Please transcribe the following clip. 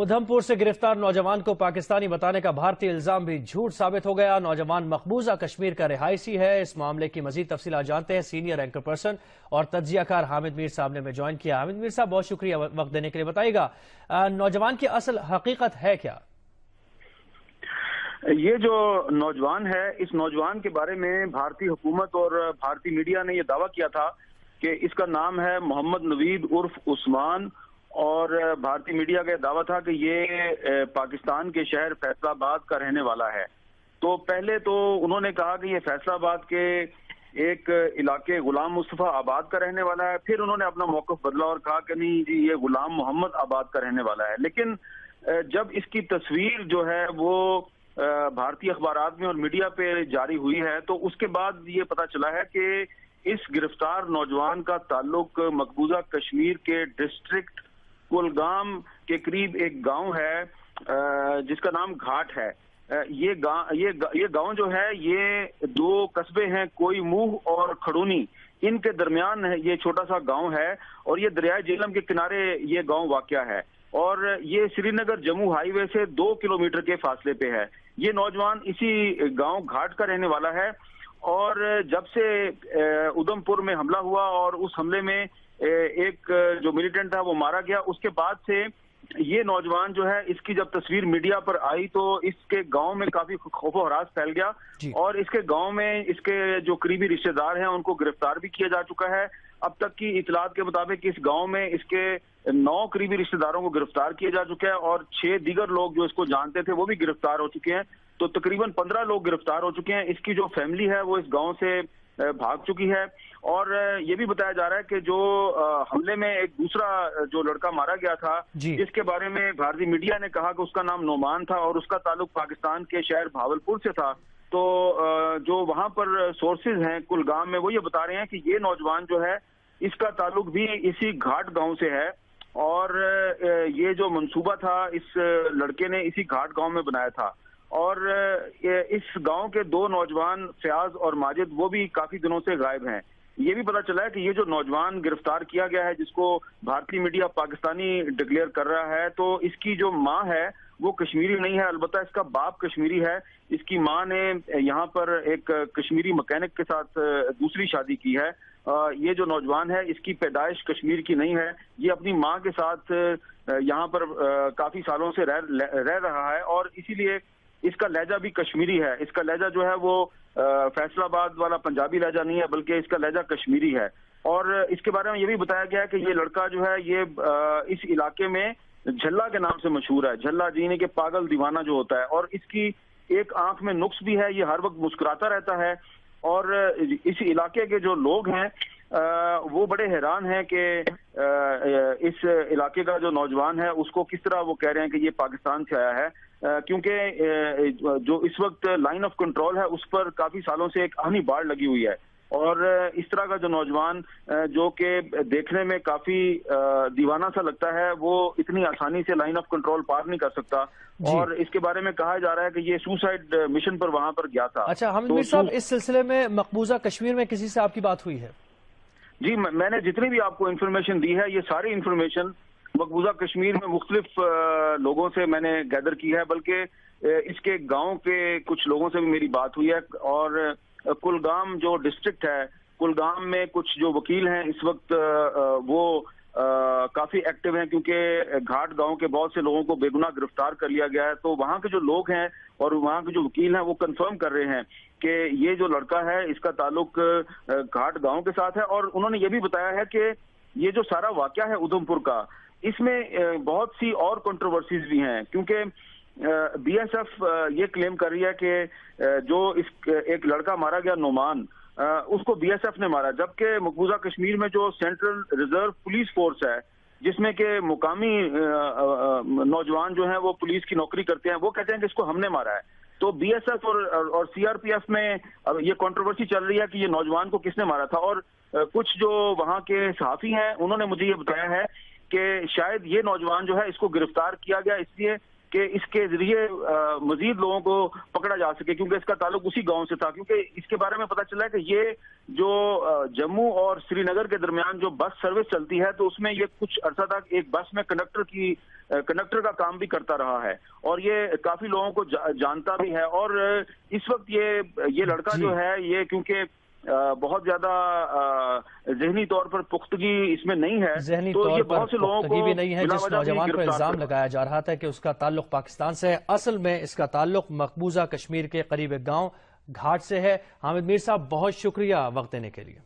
उधमपुर से गिरफ्तार नौजवान को पाकिस्तानी बताने का भारतीय इल्जाम भी झूठ साबित हो गया। नौजवान मकबूजा कश्मीर का रिहायशी है। इस मामले की मजीद तफसीलात जानते हैं सीनियर एंकर पर्सन और तज्जियाकार हामिद मीर साहब ने हमें ज्वाइन किया। हामिद मीर साहब, बहुत शुक्रिया वक्त देने के लिए। बताइएगा नौजवान की असल हकीकत है क्या? ये जो नौजवान है, इस नौजवान के बारे में भारतीय हुकूमत और भारतीय मीडिया ने यह दावा किया था कि इसका नाम है मोहम्मद नवीद उर्फ उस्मान, और भारतीय मीडिया का दावा था कि ये पाकिस्तान के शहर फैसलाबाद का रहने वाला है। तो पहले तो उन्होंने कहा कि ये फैसलाबाद के एक इलाके गुलाम मुस्तफा आबाद का रहने वाला है। फिर उन्होंने अपना मौक़िफ़ बदला और कहा कि नहीं जी, ये गुलाम मोहम्मद आबाद का रहने वाला है। लेकिन जब इसकी तस्वीर जो है वो भारतीय अखबारात में और मीडिया पे जारी हुई है, तो उसके बाद ये पता चला है कि इस गिरफ्तार नौजवान का ताल्लुक मकबूजा कश्मीर के डिस्ट्रिक्ट कुलगाम के करीब एक गांव है जिसका नाम घाट है। ये गांव जो है, ये दो कस्बे हैं, कोई मुंह और खड़ूनी, इनके दरमियान ये छोटा सा गांव है और ये दरियाए झेलम के किनारे ये गांव वाक़या है और ये श्रीनगर जम्मू हाईवे से 2 किलोमीटर के फासले पे है। ये नौजवान इसी गांव घाट का रहने वाला है और जब से उधमपुर में हमला हुआ और उस हमले में एक जो मिलिटेंट था वो मारा गया, उसके बाद से ये नौजवान जो है, इसकी जब तस्वीर मीडिया पर आई तो इसके गांव में काफी खौफो हरास फैल गया और इसके गांव में इसके जो करीबी रिश्तेदार हैं उनको गिरफ्तार भी किया जा चुका है। अब तक की इतलात के मुताबिक इस गांव में इसके 9 करीबी रिश्तेदारों को गिरफ्तार किया जा चुका है और 6 दीगर लोग जो इसको जानते थे वो भी गिरफ्तार हो चुके हैं। तो तकरीबन 15 लोग गिरफ्तार हो चुके हैं। इसकी जो फैमिली है वो इस गांव से भाग चुकी है और ये भी बताया जा रहा है कि जो हमले में एक दूसरा जो लड़का मारा गया था, जिसके बारे में भारतीय मीडिया ने कहा कि उसका नाम नोमान था और उसका ताल्लुक पाकिस्तान के शहर भावलपुर से था, तो जो वहां पर सोर्सेज हैं कुलगाम में, वो ये बता रहे हैं कि ये नौजवान जो है, इसका ताल्लुक भी इसी घाट गांव से है और ये जो मंसूबा था इस लड़के ने इसी घाट गांव में बनाया था। और इस गांव के 2 नौजवान फयाज और माजिद, वो भी काफी दिनों से गायब हैं। ये भी पता चला है कि ये जो नौजवान गिरफ्तार किया गया है, जिसको भारतीय मीडिया पाकिस्तानी डिक्लेयर कर रहा है, तो इसकी जो माँ है वो कश्मीरी नहीं है, अलबत्ता इसका बाप कश्मीरी है। इसकी माँ ने यहाँ पर एक कश्मीरी मैकेनिक के साथ दूसरी शादी की है। ये जो नौजवान है, इसकी पैदाइश कश्मीर की नहीं है। ये अपनी माँ के साथ यहाँ पर काफी सालों से रह रहा है और इसीलिए इसका लहजा भी कश्मीरी है। इसका लहजा जो है वो फैसलाबाद वाला पंजाबी लहजा नहीं है, बल्कि इसका लहजा कश्मीरी है। और इसके बारे में ये भी बताया गया है कि ये लड़का जो है, ये इस इलाके में झल्ला के नाम से मशहूर है। झल्ला जीने के पागल दीवाना जो होता है, और इसकी एक आंख में नुक्स भी है, ये हर वक्त मुस्कुराता रहता है। और इस इलाके के जो लोग हैं वो बड़े हैरान हैं कि इस इलाके का जो नौजवान है उसको किस तरह वो कह रहे हैं कि ये पाकिस्तान से आया है, क्योंकि जो इस वक्त लाइन ऑफ कंट्रोल है उस पर काफी सालों से एक आहनी बाढ़ लगी हुई है। और इस तरह का जो नौजवान जो कि देखने में काफी दीवाना सा लगता है, वो इतनी आसानी से लाइन ऑफ कंट्रोल पार नहीं कर सकता। और इसके बारे में कहा जा रहा है कि ये सुसाइड मिशन पर वहां पर गया था। अच्छा हामिद मीर साहब, इस सिलसिले में मकबूजा कश्मीर में किसी से आपकी बात हुई है? जी, मैंने जितनी भी आपको इन्फॉर्मेशन दी है, ये सारी इन्फॉर्मेशन मकबूजा कश्मीर में मुख्तलिफ लोगों से मैंने गैदर की है, बल्कि इसके गांव के कुछ लोगों से भी मेरी बात हुई है। और कुलगाम जो डिस्ट्रिक्ट है, कुलगाम में कुछ जो वकील हैं इस वक्त वो काफी एक्टिव हैं, क्योंकि घाट गांव के बहुत से लोगों को बेगुनाह गिरफ्तार कर लिया गया है। तो वहां के जो लोग हैं और वहां के जो वकील हैं वो कंफर्म कर रहे हैं कि ये जो लड़का है इसका ताल्लुक घाट गांव के साथ है। और उन्होंने ये भी बताया है कि ये जो सारा वाकया है उधमपुर का, इसमें बहुत सी और कंट्रोवर्सीज भी हैं, क्योंकि बीएसएफ ये क्लेम कर रही है कि जो एक लड़का मारा गया नोमान, उसको बीएसएफ ने मारा, जबकि मकबूजा कश्मीर में जो सेंट्रल रिजर्व पुलिस फोर्स है, जिसमें के मुकामी नौजवान जो हैं वो पुलिस की नौकरी करते हैं, वो कहते हैं कि इसको हमने मारा है। तो बीएसएफ और सीआरपीएफ में अब ये कंट्रोवर्सी चल रही है कि ये नौजवान को किसने मारा था। और कुछ जो वहां के सहाफी हैं उन्होंने मुझे ये बताया है कि शायद ये नौजवान जो है इसको गिरफ्तार किया गया इसलिए کہ اس کے ذریعے مزید لوگوں کو پکڑا جا سکے، کیونکہ اس کا تعلق اسی گاؤں سے تھا. کیونکہ اس کے بارے میں پتہ چلا ہے کہ یہ جو جموں اور سری نگر کے درمیان جو بس سروس چلتی ہے تو اس میں یہ کچھ عرصہ تک ایک بس میں کنڈکٹر کا کام بھی کرتا رہا ہے، اور یہ کافی لوگوں کو جانتا بھی ہے. اور اس وقت یہ لڑکا جو ہے یہ کیونکہ بہت زیادہ ذہنی طور پر پختگی اس میں نہیں ہے، ذہنی تو طور یہ پر بہت سے لوگوں پختگی کو بھی نہیں ہے. جس نوجوان پر الزام لگایا جا رہا تھا کہ اس کا تعلق پاکستان سے ہے، اصل میں اس کا تعلق مقبوضہ کشمیر کے قریب ایک گاؤں گھاٹ سے ہے. حامد میر صاحب، بہت شکریہ وقت دینے کے لیے.